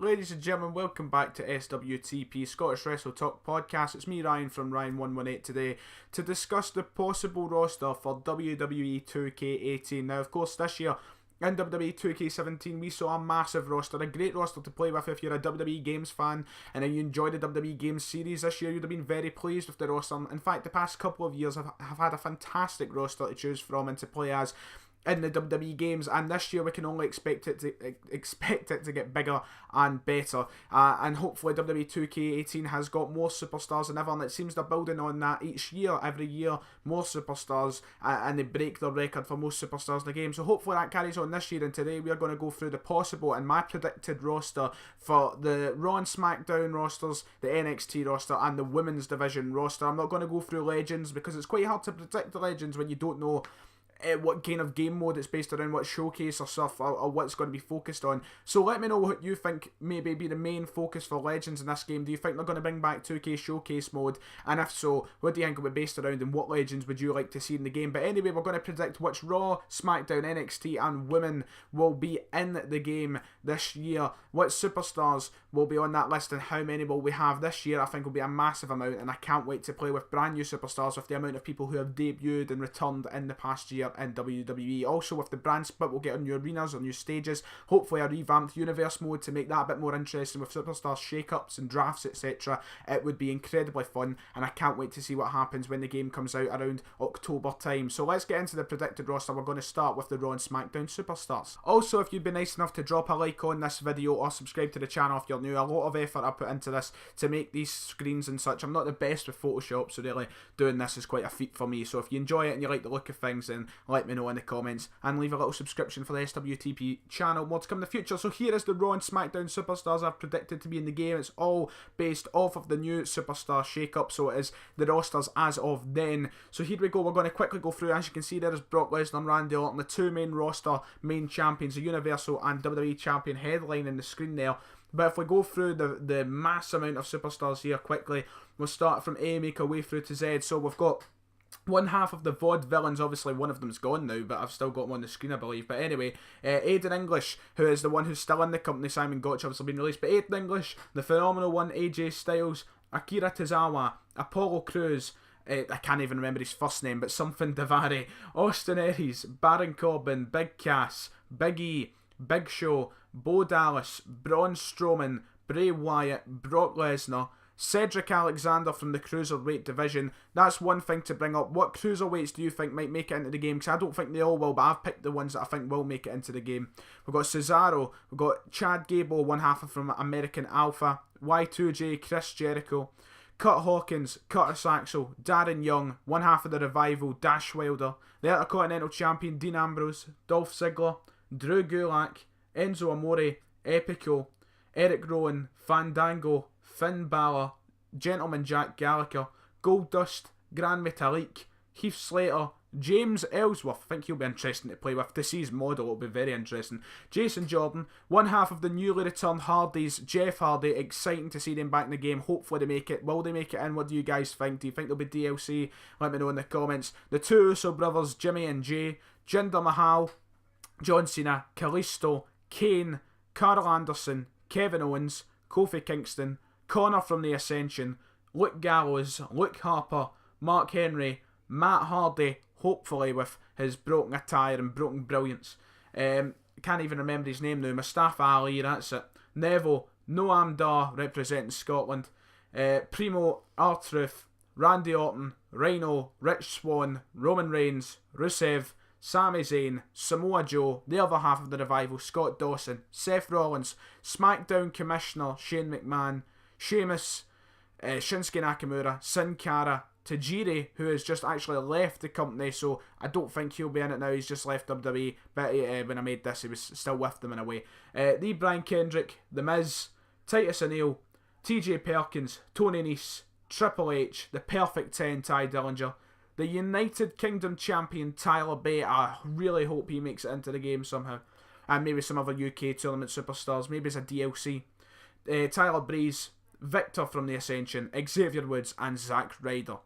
Ladies and gentlemen, welcome back to SWTP Scottish Wrestle Talk Podcast. It's me, Ryan, from Ryan118 today to discuss the possible roster for WWE 2K18. Now, of course, this year in WWE 2K17, we saw a massive roster, a great roster to play with if you're a WWE Games fan and you enjoy the WWE Games series this year. You'd have been very pleased with the roster. In fact, the past couple of years have had a fantastic roster to choose from and to play as in the WWE games, and this year we can only expect it to get bigger and better, and hopefully WWE 2K18 has got more superstars than ever, and it seems they're building on that each year. Every year more superstars, and they break their record for most superstars in the game, so hopefully that carries on this year. And today we are going to go through the possible and my predicted roster for the Raw and SmackDown rosters, the NXT roster, and the Women's Division roster. I'm not going to go through legends because it's quite hard to predict the legends when you don't know what kind of game mode it's based around, what showcase or stuff, or what's going to be focused on. So let me know what you think maybe be the main focus for Legends in this game. Do you think they're going to bring back 2K Showcase mode? And if so, what do you think it will be based around, and what Legends would you like to see in the game? But anyway, we're going to predict which Raw, SmackDown, NXT and Women will be in the game this year. What superstars will be on that list and how many will we have this year? I think will be a massive amount, and I can't wait to play with brand new superstars, with the amount of people who have debuted and returned in the past year in WWE. Also, with the brand split, we'll get new arenas or new stages, hopefully a revamped universe mode to make that a bit more interesting with superstar shake-ups and drafts, etc. It would be incredibly fun, and I can't wait to see what happens when the game comes out around October time. So let's get into the predicted roster. We're going to start with the Raw and SmackDown superstars. Also, if you'd be nice enough to drop a like on this video or subscribe to the channel if you're new, a lot of effort I put into this to make these screens and such. I'm not the best with Photoshop, so really doing this is quite a feat for me. So if you enjoy it and you like the look of things, then let me know in the comments, and leave a little subscription for the SWTP channel. More to come in the future. So here is the Raw and SmackDown superstars I've predicted to be in the game. It's all based off of the new superstar shake-up, so it is the rosters as of then. So here we go. We're going to quickly go through. As you can see, there is Brock Lesnar and Randy Orton, the two main roster main champions, the Universal and WWE Champion, headlining the screen there. But if we go through the mass amount of superstars here quickly, we'll start from A, make our way through to Z. So we've got one half of the VOD villains. Obviously one of them's gone now, but I've still got them on the screen, I believe. But anyway, Aiden English, who is the one who's still in the company. Simon Gotch obviously been released, but Aiden English, the phenomenal one, AJ Styles, Akira Tozawa, Apollo Crews, I can't even remember his first name, but something Davari, Austin Aries, Baron Corbin, Big Cass, Big E, Big Show, Bo Dallas, Braun Strowman, Bray Wyatt, Brock Lesnar, Cedric Alexander from the Cruiserweight division. That's one thing to bring up. What Cruiserweights do you think might make it into the game? Because I don't think they all will, but I've picked the ones that I think will make it into the game. We've got Cesaro, we've got Chad Gable, one half from American Alpha, Y2J, Chris Jericho, Kurt Hawkins, Curtis Axel, Darren Young, one half of the Revival, Dash Wilder, the Intercontinental Champion Dean Ambrose, Dolph Ziggler, Drew Gulak, Enzo Amore, Epico, Eric Rowan, Fandango, Finn Balor, Gentleman Jack Gallagher, Goldust, Grand Metalik, Heath Slater, James Ellsworth. I think he'll be interesting to play with. To see his model, it'll be very interesting. Jason Jordan, one half of the newly returned Hardys, Jeff Hardy. Exciting to see them back in the game. Hopefully they make it. Will they make it in? What do you guys think? Do you think there'll be DLC? Let me know in the comments. The two Uso brothers, Jimmy and Jay, Jinder Mahal, John Cena, Kalisto, Kane, Carl Anderson, Kevin Owens, Kofi Kingston, Connor from the Ascension, Luke Gallows, Luke Harper, Mark Henry, Matt Hardy, hopefully with his broken attire and broken brilliance. Can't even remember his name now. Mustafa Ali, that's it. Neville, Noam Dar representing Scotland. Primo, R-Truth, Randy Orton, Rhino, Rich Swann, Roman Reigns, Rusev, Sami Zayn, Samoa Joe, the other half of the Revival, Scott Dawson, Seth Rollins, SmackDown Commissioner Shane McMahon, Sheamus, Shinsuke Nakamura, Sin Cara, Tajiri, who has just actually left the company, so I don't think he'll be in it now. He's just left WWE, but when I made this, he was still with them in a way. The Brian Kendrick, The Miz, Titus O'Neil, TJ Perkins, Tony Nese, Triple H, the Perfect 10, Ty Dillinger, the United Kingdom Champion Tyler Bate. I really hope he makes it into the game somehow. And maybe some other UK tournament superstars, maybe as a DLC. Tyler Breeze, Victor from the Ascension, Xavier Woods, and Zack Ryder.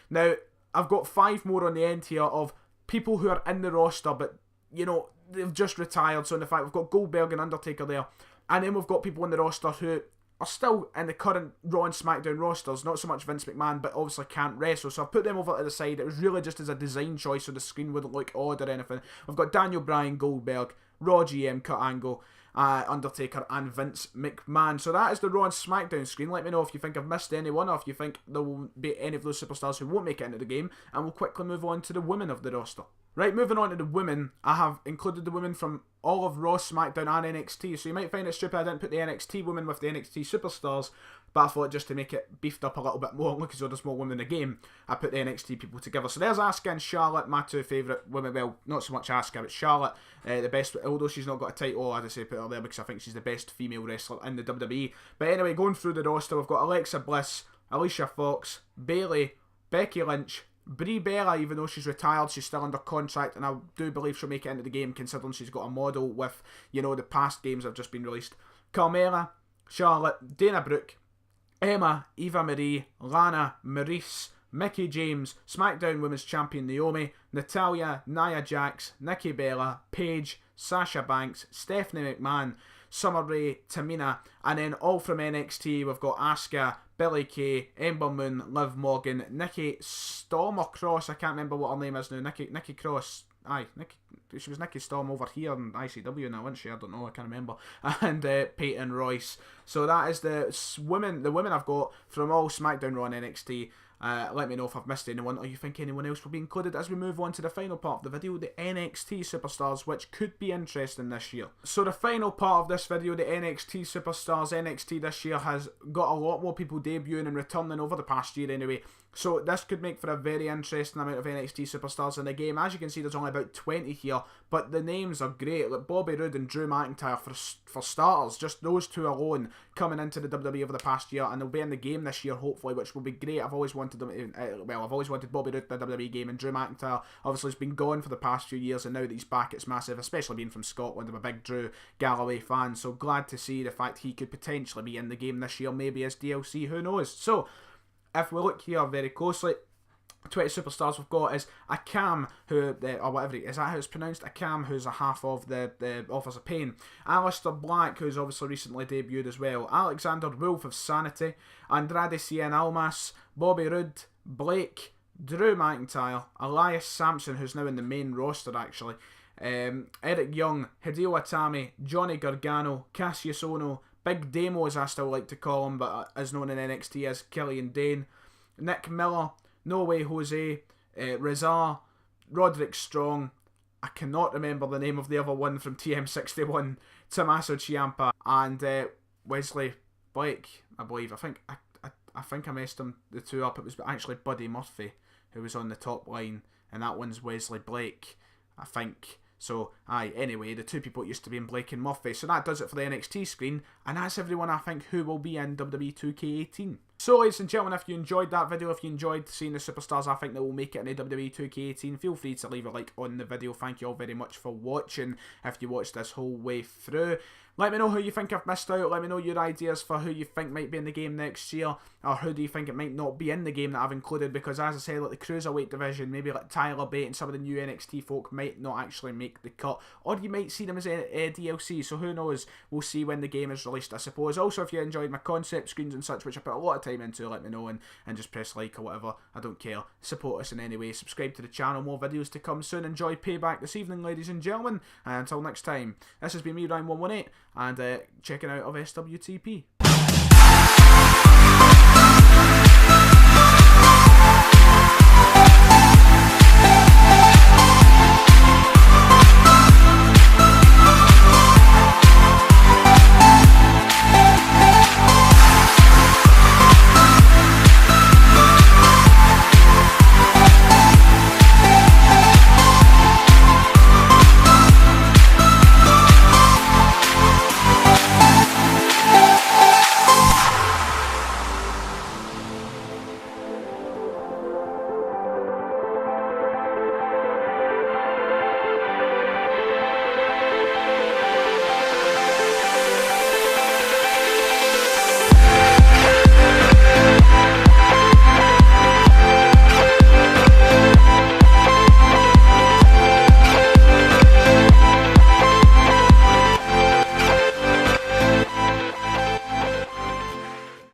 Now, I've got 5 more on the end here of people who are in the roster, but, you know, they've just retired. So in the fact, we've got Goldberg and Undertaker there. And then we've got people on the roster who are still in the current Raw and SmackDown rosters, not so much Vince McMahon, but obviously can't wrestle, so I put them over to the side. It was really just as a design choice so the screen wouldn't look odd or anything. We've got Daniel Bryan, Goldberg, Raw GM, Kurt Angle, Undertaker and Vince McMahon. So that is the Raw and SmackDown screen. Let me know if you think I've missed anyone, or if you think there will be any of those superstars who won't make it into the game, and we'll quickly move on to the women of the roster. Right, moving on to the women, I have included the women from all of Raw, SmackDown and NXT, so you might find it stupid I didn't put the NXT women with the NXT superstars, but I thought just to make it beefed up a little bit more, look as though there's more women in the game, I put the NXT people together. So there's Asuka and Charlotte, my two favourite women. Well, not so much Asuka, but Charlotte, the best, although she's not got a title, I just say put her there because I think she's the best female wrestler in the WWE. But anyway, going through the roster, we've got Alexa Bliss, Alicia Fox, Bayley, Becky Lynch, Brie Bella. Even though she's retired, she's still under contract, and I do believe she'll make it into the game considering she's got a model with, you know, the past games that have just been released. Carmella, Charlotte, Dana Brooke, Emma, Eva Marie, Lana, Maurice, Mickie James, SmackDown Women's Champion Naomi, Natalya, Nia Jax, Nikki Bella, Paige, Sasha Banks, Stephanie McMahon, Summer Rae, Tamina, and then all from NXT we've got Asuka, Billie Kay, Ember Moon, Liv Morgan, Nikki Storm or Cross, I can't remember what her name is now, Nikki Cross, she was Nikki Storm over here in ICW now, wasn't she? I don't know, I can't remember. And Peyton Royce. So that is the women I've got from all SmackDown, Raw and NXT. Let me know if I've missed anyone, or you think anyone else will be included as we move on to the final part of the video, the NXT Superstars, which could be interesting this year. So the final part of this video, the NXT Superstars, NXT this year has got a lot more people debuting and returning over the past year anyway. So this could make for a very interesting amount of NXT Superstars in the game. As you can see, there's only about 20 here, but the names are great. Like Bobby Roode and Drew McIntyre for starters, just those two alone coming into the WWE over the past year, and they'll be in the game this year hopefully, which will be great. I've always wanted them. I've always wanted Bobby Roode in the WWE game, and Drew McIntyre obviously has been gone for the past few years, and now that he's back, it's massive. Especially being from Scotland, I'm a big Drew Galloway fan, so glad to see the fact he could potentially be in the game this year, maybe as DLC. Who knows? So if we look here very closely, 20 superstars we've got is Akam, who, or whatever, is that how it's pronounced? Akam, who's a half of the Authors of Pain. Aleister Black, who's obviously recently debuted as well. Alexander Wolf of Sanity. Andrade Cien Almas. Bobby Roode. Blake. Drew McIntyre. Elias Sampson, who's now in the main roster actually. Eric Young. Hideo Itami. Johnny Gargano. Cassius Ohno. Big Damo, as I still like to call him, but as known in NXT as Killian Dane. Nick Miller. No Way Jose, Rezar, Roderick Strong, I cannot remember the name of the other one from TM61, Tommaso Ciampa, and Wesley Blake, I believe. I think I messed the two up. It was actually Buddy Murphy who was on the top line, and that one's Wesley Blake, I think. So, anyway, the two people used to be in Blake and Murphy. So that does it for the NXT screen, and that's everyone I think who will be in WWE2K18. So, ladies and gentlemen, if you enjoyed that video, if you enjoyed seeing the superstars I think that will make it into WWE2K18, feel free to leave a like on the video. Thank you all very much for watching, if you watched this whole way through. Let me know who you think I've missed out. Let me know your ideas for who you think might be in the game next year, or who do you think it might not be in the game that I've included, because as I said, like the Cruiserweight division, maybe like Tyler Bate and some of the new NXT folk might not actually make the cut, or you might see them as a DLC, so who knows, we'll see when the game is released I suppose. Also, if you enjoyed my concept screens and such, which I put a lot of time into, let me know, and just press like or whatever, I don't care. Support us in any way, subscribe to the channel, more videos to come soon. Enjoy Payback this evening, ladies and gentlemen, and until next time, this has been me, Ryan118, and checking out of SWTP.